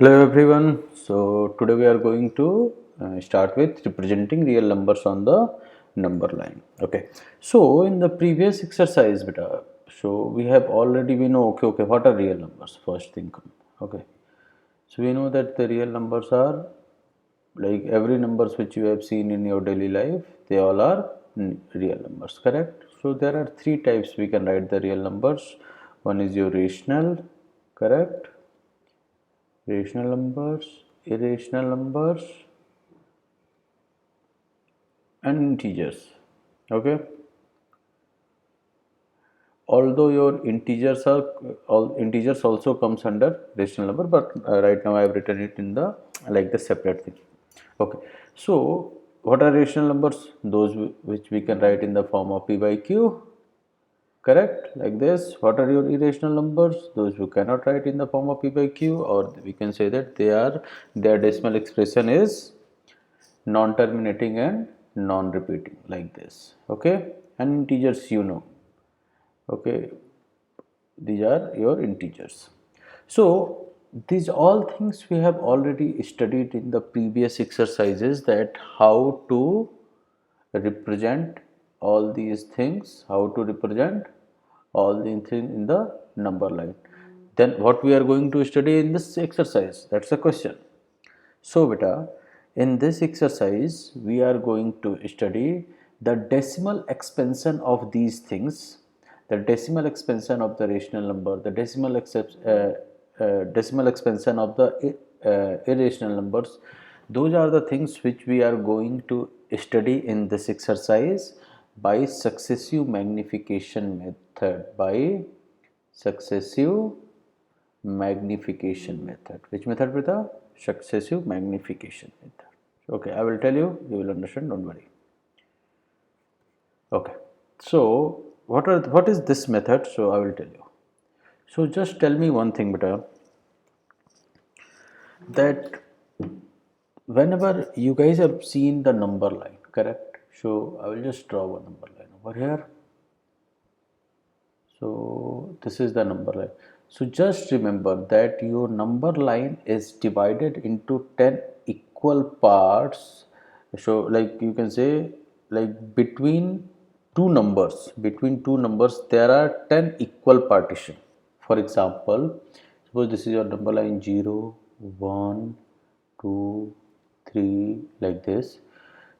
Hello everyone. So today we are going to start with representing real numbers on the number line. Okay. So in the previous exercise, beta, so we have already we know okay what are real numbers first thing. Okay. So we know that the real numbers are like every numbers which you have seen in your daily life, they all are real numbers, correct? So there are three types we can write the real numbers. One is your rational, correct? Rational numbers, irrational numbers, and integers. Okay, although your integers are all integers also comes under rational number, but right now I have written it in the like the separate thing. Okay, so what are rational numbers? Those which we can write in the form of p by q, correct, like this. What are your irrational numbers? Those who cannot write in the form of p by q, or we can say that their decimal expression is non-terminating and non-repeating, like this. Okay, and integers, you know, okay, these are your integers. So these all things we have already studied in the previous exercises, that how to represent all these things, how to represent all these things in the number line. Then what we are going to study in this exercise, that's the question. So beta, in this exercise we are going to study the decimal expansion of these things, the decimal expansion of the rational number, the decimal expansion of the irrational numbers. Those are the things which we are going to study in this exercise by successive magnification method, by successive magnification method. Which method, Prita? Successive magnification method. Okay, I will tell you, you will understand, don't worry. Okay, so what is this method? So I will tell you. So just tell me one thing, beta, that whenever you guys have seen the number line, correct? So I will just draw one number line over here. So this is the number line. So just remember that your number line is divided into 10 equal parts. So like you can say, like between two numbers there are 10 equal partition. For example, suppose this is your number line 0, 1, 2, 3, like this.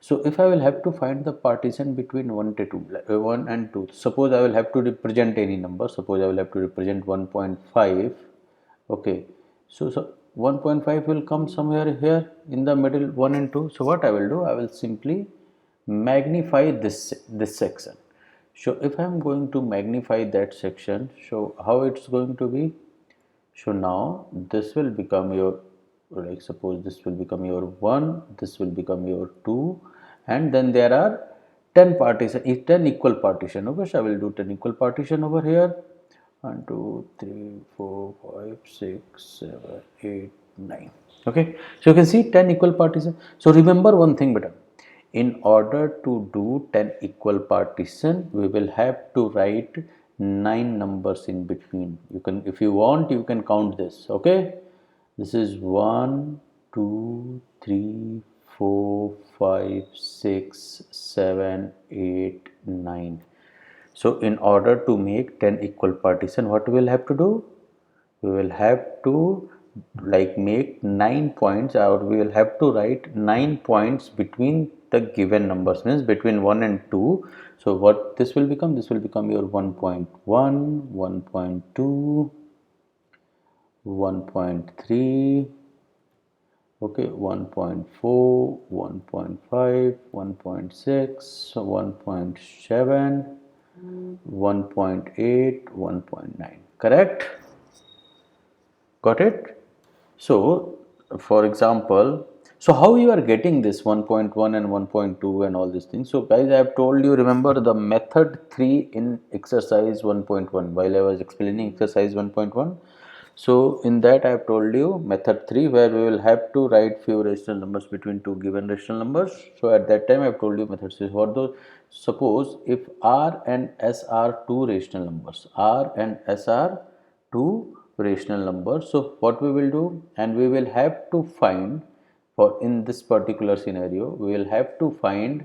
So if I will have to find the partition between 1 to 2, 1 and 2, suppose I will have to represent any number, suppose I will have to represent 1.5. Okay, so 1.5 will come somewhere here in the middle, 1 and 2. So what I will do, I will simply magnify this section. So if I am going to magnify that section, so how it's going to be? So now this will become your, like suppose this will become your 1, this will become your 2, and then there are 10 partition, 10 equal partition. Okay, so I will do 10 equal partition over here. 1, 2, 3, 4, 5, 6, 7, 8, 9. Okay, so you can see 10 equal partition. So remember one thing, better. In order to do 10 equal partition, we will have to write 9 numbers in between. You can, if you want, you can count this. Okay, this is 1, 2, 3, 4, 5, 6, 7, 8, 9. So in order to make 10 equal partition, what we will have to do? We will have to like make 9 points, or we will have to write 9 points between the given numbers, means between 1 and 2. So what this will become? This will become your 1.1, 1.2, 1.3, okay, 1.4, 1.5, 1.6, 1.7, 1.8, 1.9. Correct? Got it? So for example, so how you are getting this 1.1 and 1.2 and all these things? So guys, I have told you, remember the method 3 in exercise 1.1 while I was explaining exercise 1.1. So in that I have told you method 3, where we will have to write few rational numbers between two given rational numbers. So at that time I have told you method 3. What those? Suppose if R and S are two rational numbers, R and S are two rational number. So what we will do, and we will have to find, for in this particular scenario, we will have to find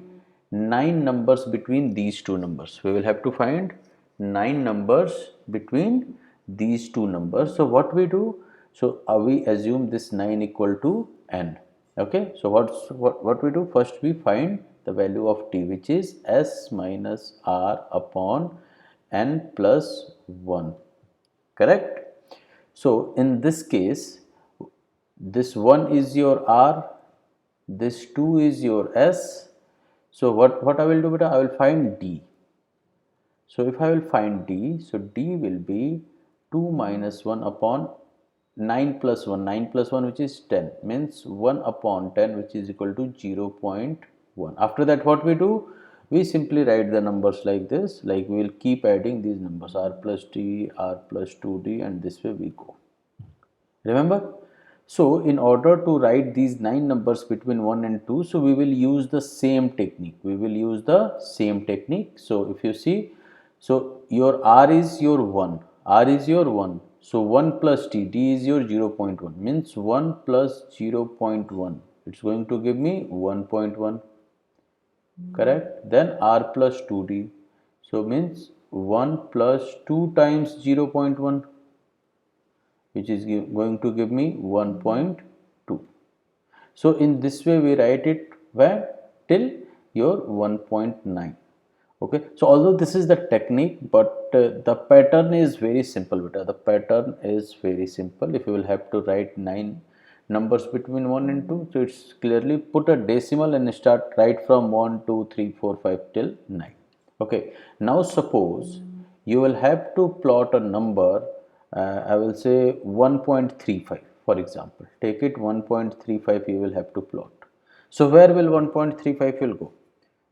9 numbers between these two numbers. We will have to find 9 numbers between these two numbers. So what we do, so we assume this 9 equal to n. Okay, so what we do, first we find the value of t, which is s minus r upon n plus 1. Correct? So in this case, this 1 is your r, this 2 is your s. So what I will do, beta, I will find d. So if I will find d, so d will be 2 minus 1 upon 9 plus 1, 9 plus 1 which is 10, means 1 upon 10 which is equal to 0 0.1. After that what we do, we simply write the numbers like this, like we will keep adding these numbers, r plus d, r plus 2d, and this way we go. Remember? So in order to write these 9 numbers between 1 and 2, so we will use the same technique. We will use the same technique. So if you see, so your r is your 1, r is your 1. So 1 plus d, d is your 0 0.1, means 1 plus 0 0.1. It's going to give me 1.1. Correct? Then r plus 2d. So means 1 plus 2 times 0 0.1, which is going to give me 1.2. So in this way we write it where till your 1.9. Okay, so although this is the technique, but the pattern is very simple, beta. The pattern is very simple. If you will have to write 9 numbers between 1 and 2, so it's clearly put a decimal and start right from 1 2 3 4 5 till 9. Okay, now suppose you will have to plot a number, I will say 1.35, for example. Take it 1.35 you will have to plot. So where will 1.35 will go?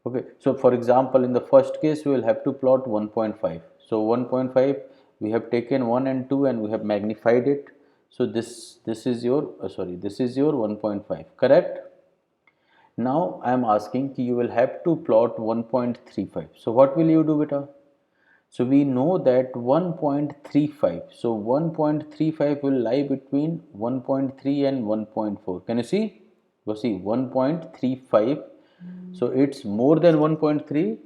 Okay, so for example, in the first case, we will have to plot 1.5. So 1.5, we have taken 1 and 2 and we have magnified it. So this is your, this is your 1.5, correct? Now I am asking, you will have to plot 1.35. So what will you do, beta? So we know that 1.35. So 1.35 will lie between 1.3 and 1.4. Can you see? Go see 1.35. So it's more than 1.3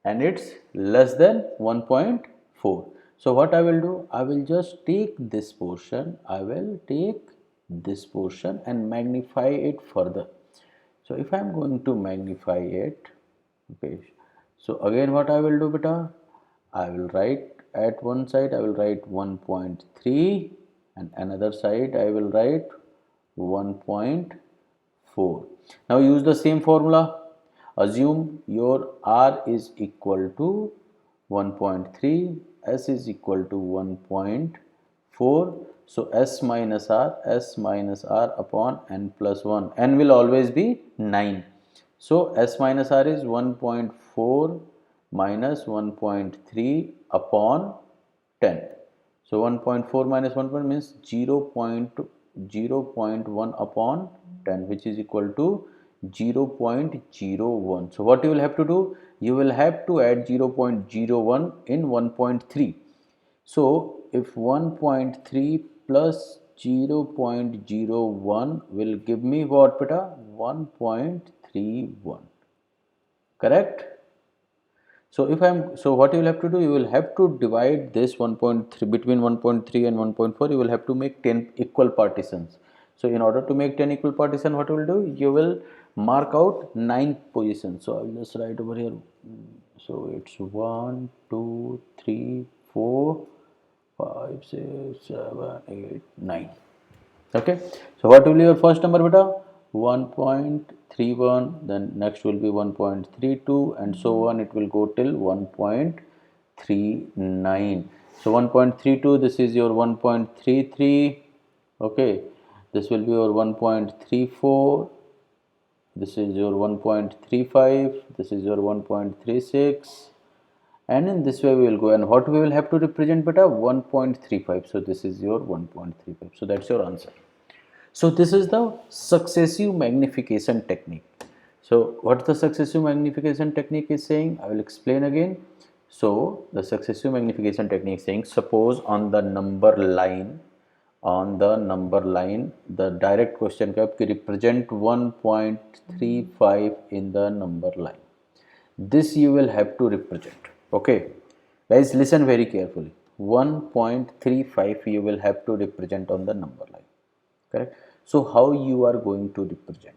and it's less than 1.4. So what I will do? I will just take this portion. I will take this portion and magnify it further. So if I am going to magnify it, okay. So again what I will do, beta? I will write at one side I will write 1.3 and another side I will write 1.4. Now use the same formula. Assume your r is equal to 1.3, s is equal to 1.4. So s minus r upon n plus 1. N will always be 9. So s minus r is 1.4 minus 1.3 upon 10. So 1.4 minus 1 means 0.1 upon 10, which is equal to 0.01. So what you will have to do? You will have to add 0.01 in 1.3. So if 1.3 plus 0.01 will give me what, beta? 1.31. Correct? So if so what you will have to do, you will have to divide this 1.3 between 1.3 and 1.4. You will have to make 10 equal partitions. So in order to make 10 equal partitions, what you will do? You will mark out 9 positions. So I will just write over here. So it's 1, 2, 3, 4, 5, 6, 7, 8, 9. Okay. So what will be your first number, beta? 1.31, then next will be 1.32 and so on. It will go till 1.39. So 1.32, this is your 1.33. Okay, this will be your 1.34. This is your 1.35. This is your 1.36. And in this way we will go. And what we will have to represent, beta? 1.35. So this is your 1.35. So that's your answer. So this is the successive magnification technique. So what the successive magnification technique is saying, I will explain again. So the successive magnification technique is saying, suppose on the number line, on the number line. The direct question का कि represent 1.35 in the number line. This you will have to represent. Okay, guys, listen very carefully. 1.35 you will have to represent on the number line. Correct. So how you are going to represent?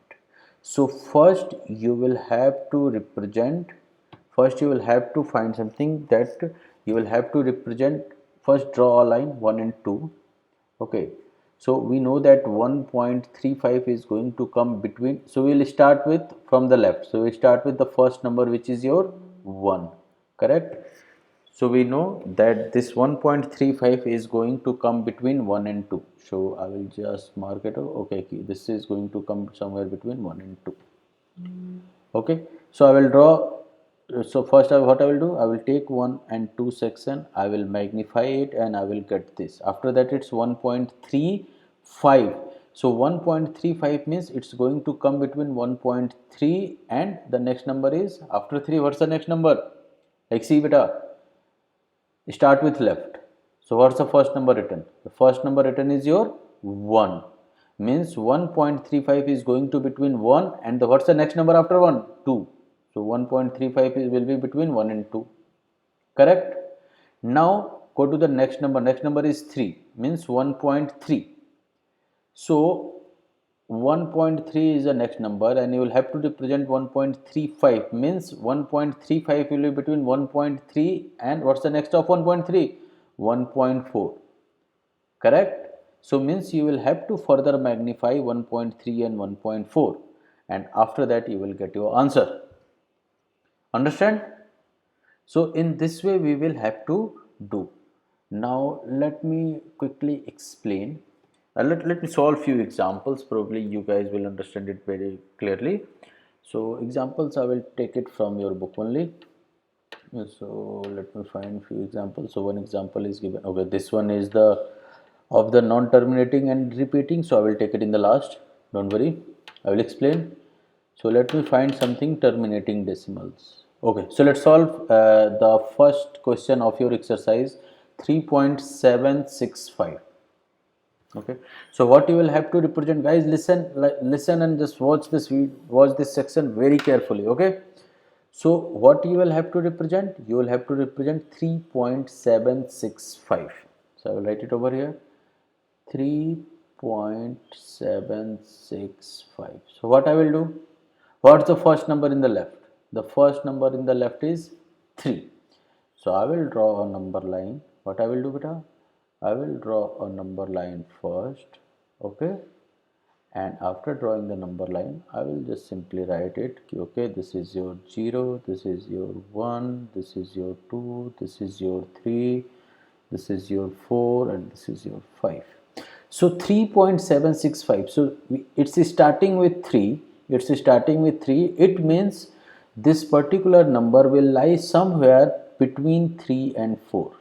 So first you will have to represent. First you will have to find something that you will have to represent. First draw a line 1 and 2. Okay, so we know that 1.35 is going to come between, so we will start with from the left. So we start with the first number, which is your 1. Correct. So we know that this 1.35 is going to come between 1 and 2. So I will just mark it. Okay, this is going to come somewhere between 1 and 2. Okay, so I will draw. So first what I will do, I will take 1 and 2 section, I will magnify it, and I will get this. After that it's 1.35. so 1.35 means it's going to come between 1.3 and the next number is after 3. What's the next number? Like see beta, start with left. So what's the first number written? The first number written is your 1. Means 1.35 is going to between 1 and the what's the next number after 1? 2. So 1.35 will be between 1 and 2. Correct. Now go to the next number. Next number is 3. Means 1.3. So 1.3 is the next number, and you will have to represent 1.35. Means 1.35 will be between 1.3 and what's the next of 1.3? 1.4. Correct. So means you will have to further magnify 1.3 and 1.4, and after that you will get your answer. Understand? So in this way we will have to do. Now let me quickly explain. Let me solve few examples. Probably you guys will understand it very clearly. So examples I will take it from your book only. So let me find few examples. So one example is given. Okay, this one is the of the non-terminating and repeating. So I will take it in the last. Don't worry, I will explain. So let me find something terminating decimals. Okay, so let's solve the first question of your exercise 3.765. Okay, so what you will have to represent, guys, listen and just watch this section very carefully. Okay, so what you will have to represent, you will have to represent 3.765. so I will write it over here, 3.765. so what I will do, what's the first number in the left? The first number in the left is 3. So I will draw a number line. What I will do, beta? I will draw a number line first. Okay. And after drawing the number line, I will just simply write it. Okay, this is your 0, this is your 1, this is your 2, this is your 3, this is your 4, and this is your 5. So 3.765. So it's starting with 3. It's starting with 3. It means this particular number will lie somewhere between 3 and 4.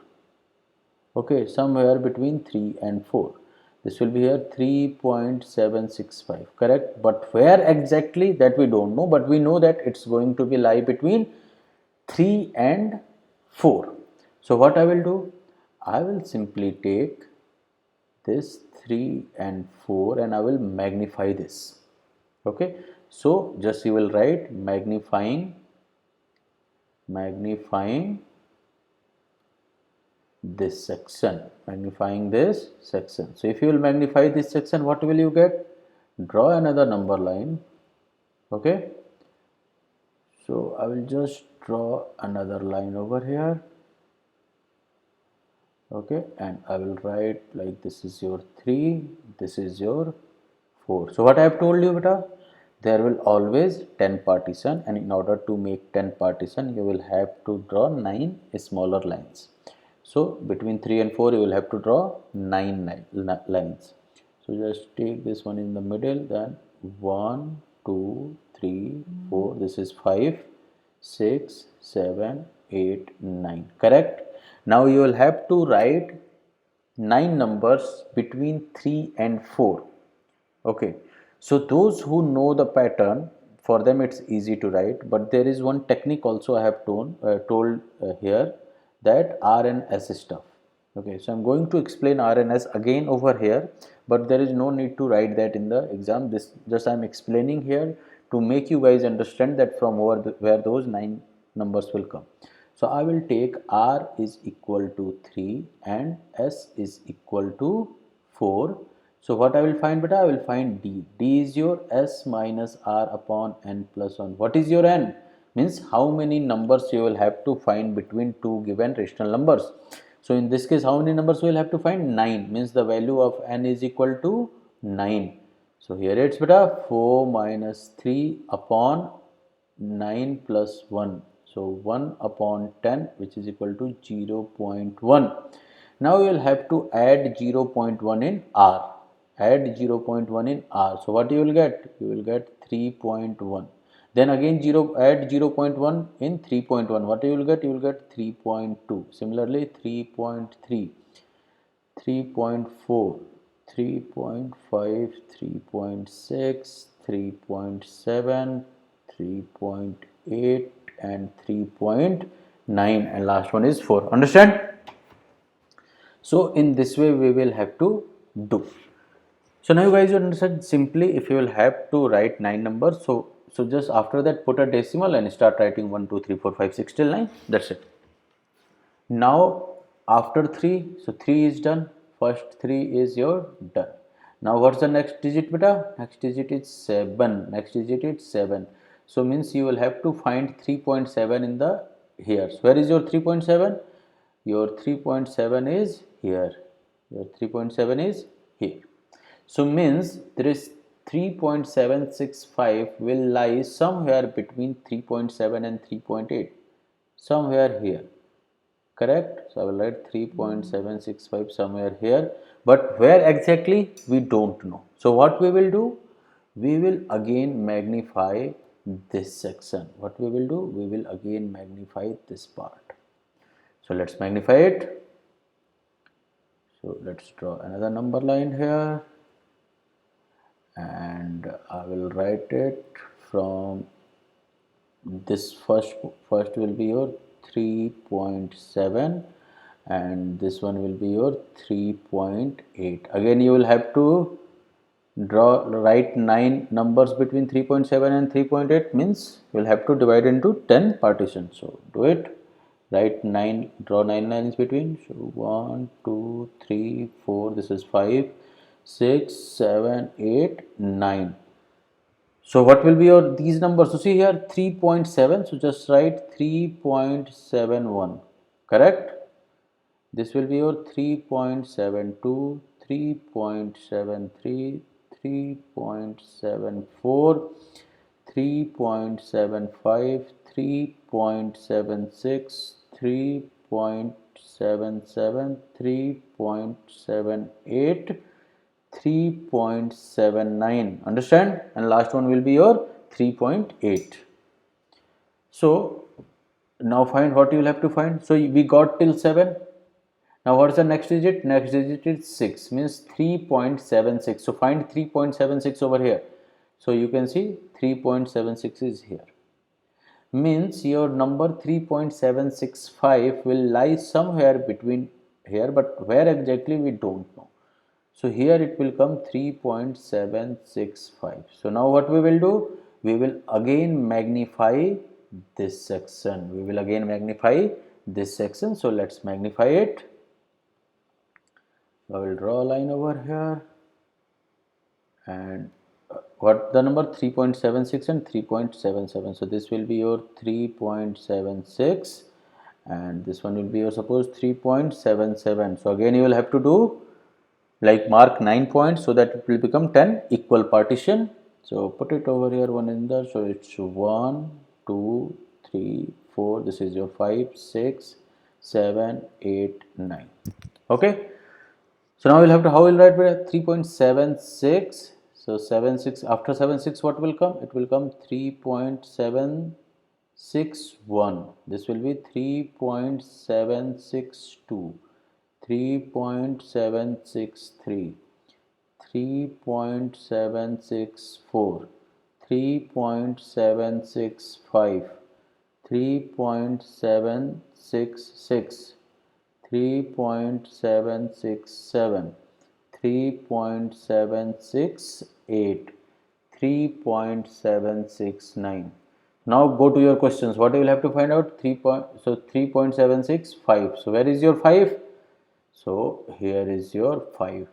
Okay, somewhere between 3 and 4. This will be here 3.765. Correct. But where exactly, that we don't know. But we know that it's going to be lie between 3 and 4. So what I will do? I will simply take this 3 and 4 and I will magnify this. Okay, so just you will write magnifying this section, So if you will magnify this section, what will you get? Draw another number line. Okay, so I will just draw another line over here. Okay, and I will write like this is your 3, this is your 4. So what I have told you, beta, there will always 10 partition, and in order to make 10 partition you will have to draw 9 smaller lines. So between 3 and 4 you will have to draw 9 lines. So just take this one in the middle, then 1, 2, 3, 4, this is 5, 6, 7, 8, 9. Correct. Now you will have to write 9 numbers between 3 and 4. Okay, so those who know the pattern, for them it's easy to write, but there is one technique also I have told here, that R and S stuff. Okay, so I'm going to explain RNS again over here, but there is no need to write that in the exam. This just I'm explaining here to make you guys understand that from where those 9 numbers will come. So I will take R is equal to 3 and S is equal to 4. So what I will find, beta? I will find D. D is your S minus R upon N plus 1. What is your N? Means how many numbers you will have to find between two given rational numbers. So in this case, how many numbers we will have to find? 9. Means the value of N is equal to 9. So here it's beta 4 minus 3 upon 9 plus 1. So 1 upon 10, which is equal to 0.1. Now you will have to add 0.1 in R. Add 0.1 in R. So what you will get? You will get 3.1. Then again add 0.1 in 3.1. What you will get? You will get 3.2. Similarly 3.3, 3.4, 3.5, 3.6, 3.7, 3.8 and 3.9, and last one is 4. Understand? So in this way we will have to do. So now you guys will understand simply if you will have to write 9 numbers. So just after that put a decimal and start writing 1, 2, 3, 4, 5, 6 till 9. That's it. Now after 3, so 3 is done. First 3 is your done. Now what's the next digit, beta? Next digit is 7. Next digit is 7. So means you will have to find 3.7 in the here. So where is your 3.7? Your 3.7 is here. Your 3.7 is here. So means there is 3.765 will lie somewhere between 3.7 and 3.8. Somewhere here. Correct? So I will write 3.765 somewhere here. But where exactly? We don't know. So what we will do? We will again magnify this section. What we will do? We will again magnify this part. So let's magnify it. So let's draw another number line here. And I will write it from this first will be your 3.7 and this one will be your 3.8. Again you will have to write 9 numbers between 3.7 and 3.8, means you will have to divide into 10 partitions. So do it. Write 9, draw 9 lines between. So 1, 2, 3, 4, this is 5, 6, 7, 8, 9. So what will be your these numbers? So see here 3.7. So just write 3.71. Correct? This will be your 3.72, 3.73, 3.74, 3.75, 3.76, 3.77, 3.78, 3.79. Understand? And last one will be your 3.8. So now find what you will have to find. So we got till 7. Now what's the next digit? Next digit is 6, means 3.76. So find 3.76 over here. So you can see 3.76 is here. Means your number 3.765 will lie somewhere between here, but where exactly we don't know. So here it will come 3.765. So now what we will do? We will again magnify this section. We will again magnify this section. So let's magnify it. I will draw a line over here. And what the number 3.76 and 3.77. So this will be your 3.76 and this one will be your suppose 3.77. So again you will have to do like mark 9 points so that it will become 10 equal partition. So put it over here one in there. So it's 1, 2, 3, 4. This is your 5, 6, 7, 8, 9. Okay. So now we'll have to how we'll write 3.76. So 76 after 76 what will come? It will come 3.761. This will be 3.762. 3.763, 3.764, 3.765, 3.766, 3.767, 3.768, 3.769. Now go to your questions. What you will have to find out? 3.765. So where is your 5? So here is your 5.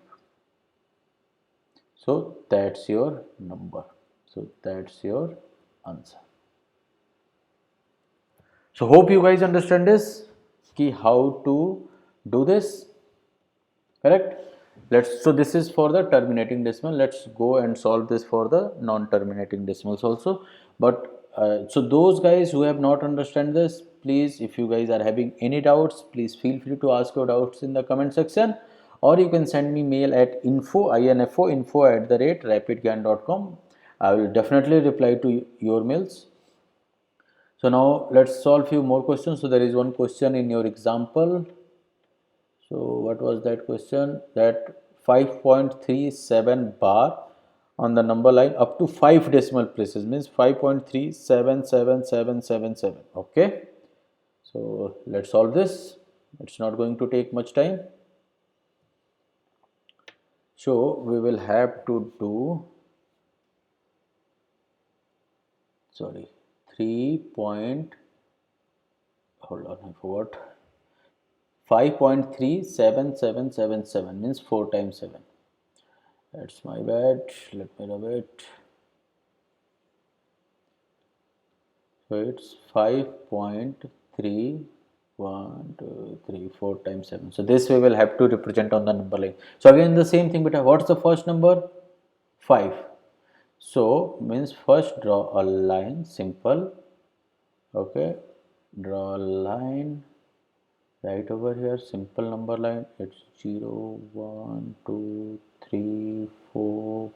So that's your number. So that's your answer. So hope you guys understand this, ki how to do this. Correct. So this is for the terminating decimal. Let's go and solve this for the non-terminating decimals also. But so those guys who have not understand this, please, if you guys are having any doubts, please feel free to ask your doubts in the comment section, or you can send me mail at info@rapidgyan.com. I will definitely reply to your mails. So now let's solve few more questions. So there is one question in your example. So what was that question? That 5.37 bar on the number line up to 5 decimal places means 5.377777. Okay. So let's solve this. It's not going to take much time. So we will have to do, sorry, 3 point, hold on, I forgot. 5.37777 means 4 times 7. That's my bad. Let me rub it. So it's 5.3, 1, 2, 3, 4 times 7. So this we will have to represent on the number line. So again the same thing, but what's the first number? 5. So means first draw a line, simple. Okay, draw a line right over here, simple number line. It's 0, 1, 2, 3, 4,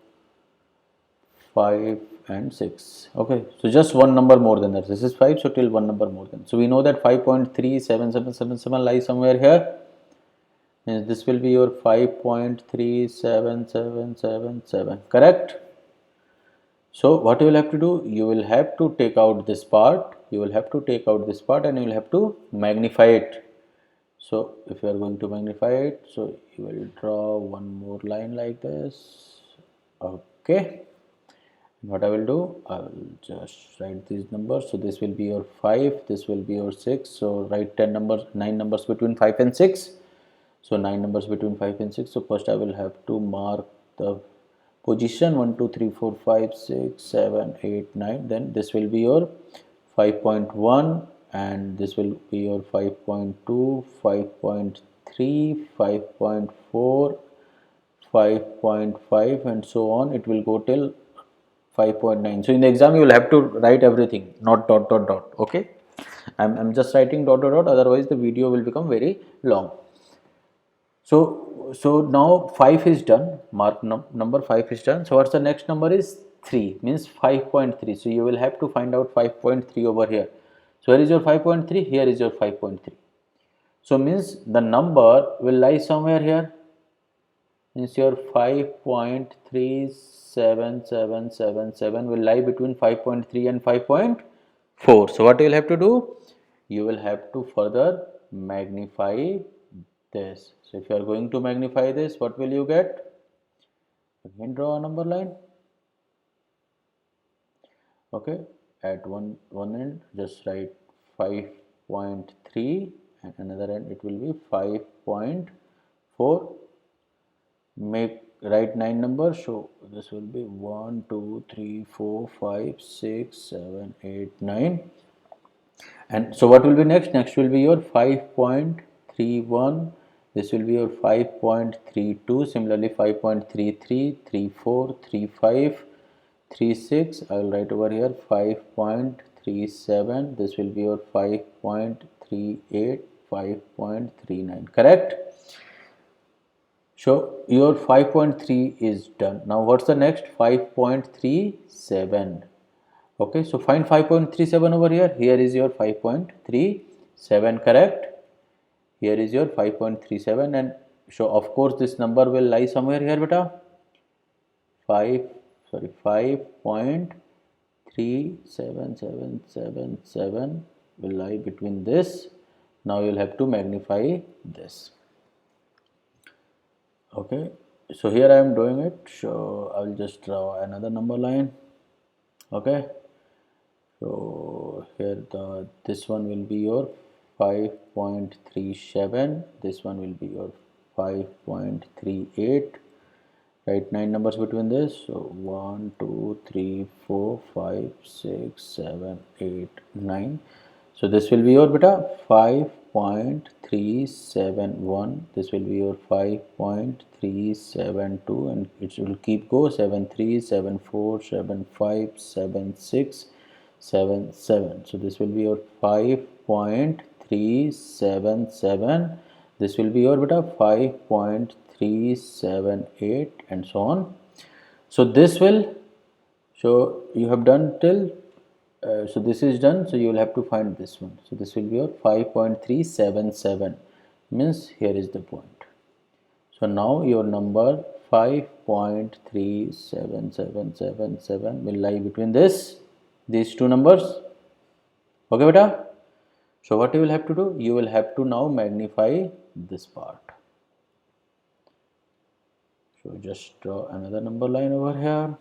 5 and 6. Okay, so just one number more than that. This is 5, so till one number more than. So we know that 5.37777 lies somewhere here. And this will be your 5.37777. Correct? So what you will have to do? You will have to take out this part. You will have to take out this part and you will have to magnify it. So if you are going to magnify it, so you will draw one more line like this. Okay. What I will do, I will just write these numbers. So this will be your 5, this will be your 6. So write 10 numbers, 9 numbers between 5 and 6. So 9 numbers between 5 and 6. So first I will have to mark the position 1, 2, 3, 4, 5, 6, 7, 8, 9. Then this will be your 5.1 and this will be your 5.2, 5.3, 5.4, 5.5 and so on. It will go till 5.9. So in the exam you will have to write everything, not dot dot dot. Okay, I'm just writing dot dot dot, otherwise the video will become very long. So now 5 is done, mark number 5 is done. So what's the next number is 3, means 5.3. So you will have to find out 5.3 over here. So where is your 5.3? Here is your 5.3. So means the number will lie somewhere here, means your 5.37777 will lie between 5.3 and 5.4. So what you will have to do? You will have to further magnify this. So if you are going to magnify this, what will you get? Again draw a number line. Okay, at one end just write 5.3 and another end it will be 5.4. Write 9 numbers. So this will be 1, 2, 3, 4, 5, 6, 7, 8, 9. And so what will be next? Next will be your 5.31. This will be your 5.32. Similarly 5.33, 34, 35, 36. I will write over here 5.37. This will be your 5.38, 5.39. Correct? So your 5.3 is done. Now what's the next? 5.37. Okay, so find 5.37 over here. Here is your 5.37. Correct? Here is your 5.37, and so of course this number will lie somewhere here, beta. 5.37777 will lie between this Now you'll have to magnify this. Okay, so here I am doing it, so I will just draw another number line. Okay, so here this one will be your 5.37, this one will be your 5.38. Write 9 numbers between this. So 1 2 3 4 5 6 7 8 9. So this will be your beta 5.371. This will be your 5.372, and it will keep go 73 74 75 76 77. So this will be your 5.377. This will be your beta 5.378, and so on. So this will, so you have done till so this is done, so you will have to find this one. So this will be your 5.377, means here is the point. So now your number 5.37777 will lie between these two numbers. Okay beta. So what you will have to do, you will have to now magnify this part. So just draw another number line over here.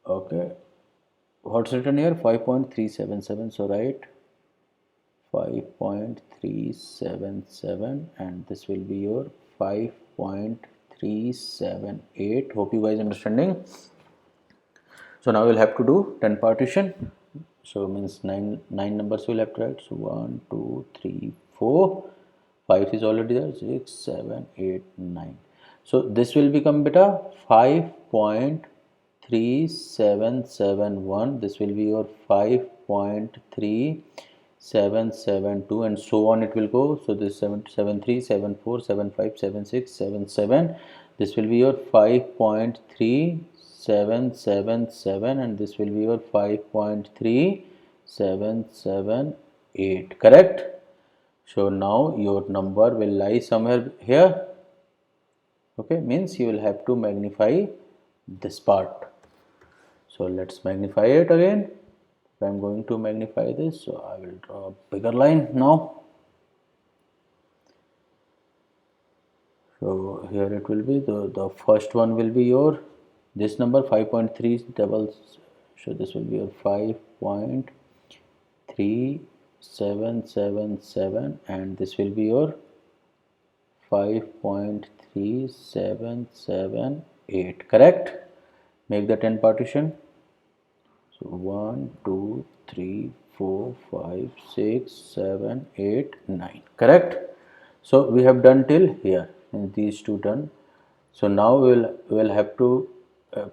Okay, what's written here? 5.377. So write 5.377, and this will be your 5.378. Hope you guys understanding. So now we'll have to do 10 partition. So means nine numbers we'll have to write. So 1 2 3 4, 5 is already there, 6 7 8 9. So this will become beta 5.3771. This will be your 5.3772, and so on it will go. So this 73 74 75 76 77. This will be your 5.3777, and this will be your 5.3778. Correct? So now your number will lie somewhere here. Okay, means you will have to magnify this part. So let's magnify it again. If I am going to magnify this, so I will draw a bigger line now. So here it will be the first one will be your this number 5.3 doubles. So this will be your 5.3777, and this will be your 5.3778. Correct? Make the 10 partition. So 1 2 3 4 5 6 7 8 9. Correct? So we have done till here, and these two done. So now we'll have to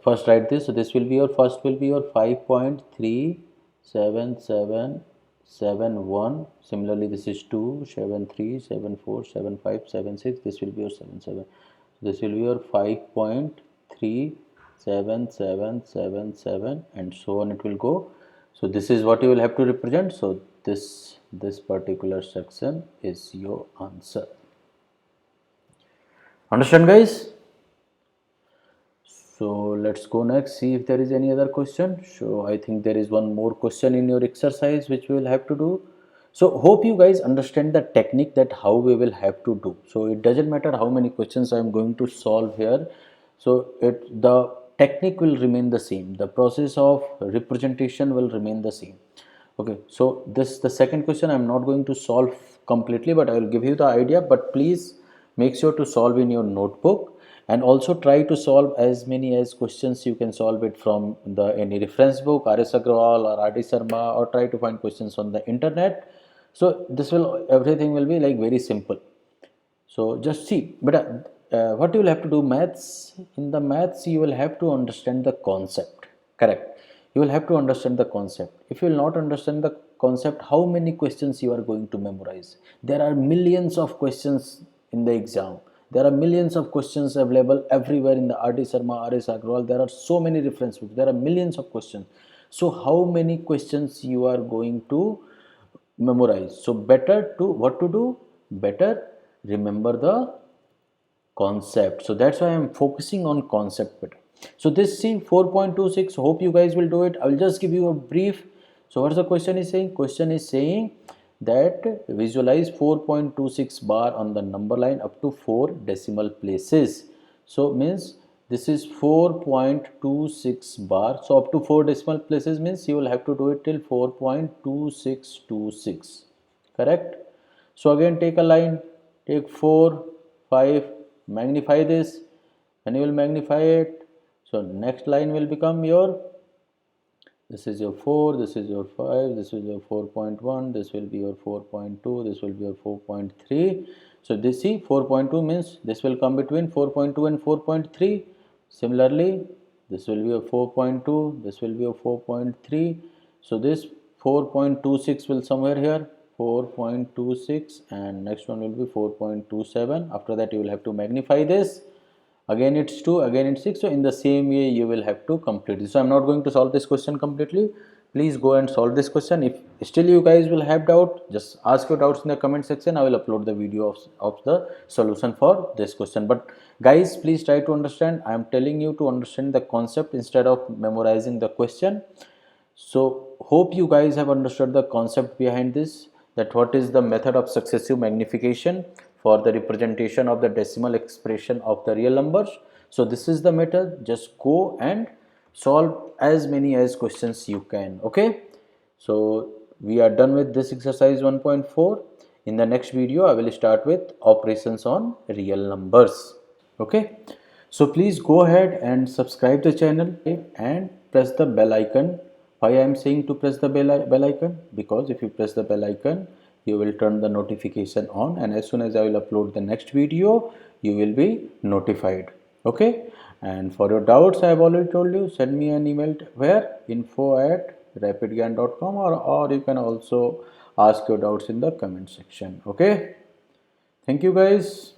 first write this. So this will be your first will be your 5.37771. Similarly, this is 2 7 3 7 4 7 5 7 6. This will be your 7 7. So this will be your 5.37777, and so on it will go. So this is what you will have to represent. So this particular section is your answer. Understand, guys? So let's go next, see if there is any other question. So I think there is one more question in your exercise which we will have to do. So hope you guys understand the technique that how we will have to do. So it doesn't matter how many questions I am going to solve here. So the technique will remain the same. The process of representation will remain the same. Okay, so the second question I'm not going to solve completely, but I will give you the idea. But please make sure to solve in your notebook, and also try to solve as many as questions you can solve it from any reference book, R.S. Agrawal or R.D. Sharma, or try to find questions on the internet. So this will, everything will be like very simple. So just see, but what you will have to do, maths, in the maths you will have to understand the concept. Correct? You will have to understand the concept. If you will not understand the concept, how many questions you are going to memorize? There are millions of questions in the exam. There are millions of questions available everywhere in the R.D. Sharma, R.S. Agrawal. There are so many reference books. There are millions of questions. So how many questions you are going to memorize? So better to, what to do? Better remember the concept. So that's why I'm focusing on concept better. So this, see, 4.26, hope you guys will do it. I will just give you a brief. So what's the question is saying? Question is saying that visualize 4.26 bar on the number line up to 4 decimal places. So means this is 4.26 bar. So up to 4 decimal places means you will have to do it till 4.2626. Correct? So again take a line, take 4, 5, magnify this, and you will magnify it. So next line will become your, this is your 4, this is your 5, this is your 4.1, this will be your 4.2, this will be your 4.3. So this, see, 4.2 means this will come between 4.2 and 4.3. Similarly, this will be a 4.2, this will be a 4.3. So this 4.26 will somewhere here, 4.26, and next one will be 4.27. After that you will have to magnify this. Again it's 2, again it's 6. So in the same way you will have to complete this. So I'm not going to solve this question completely. Please go and solve this question. If still you guys will have doubt, just ask your doubts in the comment section. I will upload the video of the solution for this question. But guys, please try to understand. I am telling you to understand the concept instead of memorizing the question. So hope you guys have understood the concept behind this, that what is the method of successive magnification for the representation of the decimal expression of the real numbers. So this is the method. Just go and solve as many as questions you can. Okay, so we are done with this exercise 1.4. In the next video I will start with operations on real numbers. Okay, so please go ahead and subscribe the channel and press the bell icon. Why I am saying to press the bell icon? Because if you press the bell icon, you will turn the notification on, and as soon as I will upload the next video, you will be notified. Okay, and for your doubts, I have already told you, send me an email where info@rapidgyan.com, or you can also ask your doubts in the comment section. Okay, thank you guys.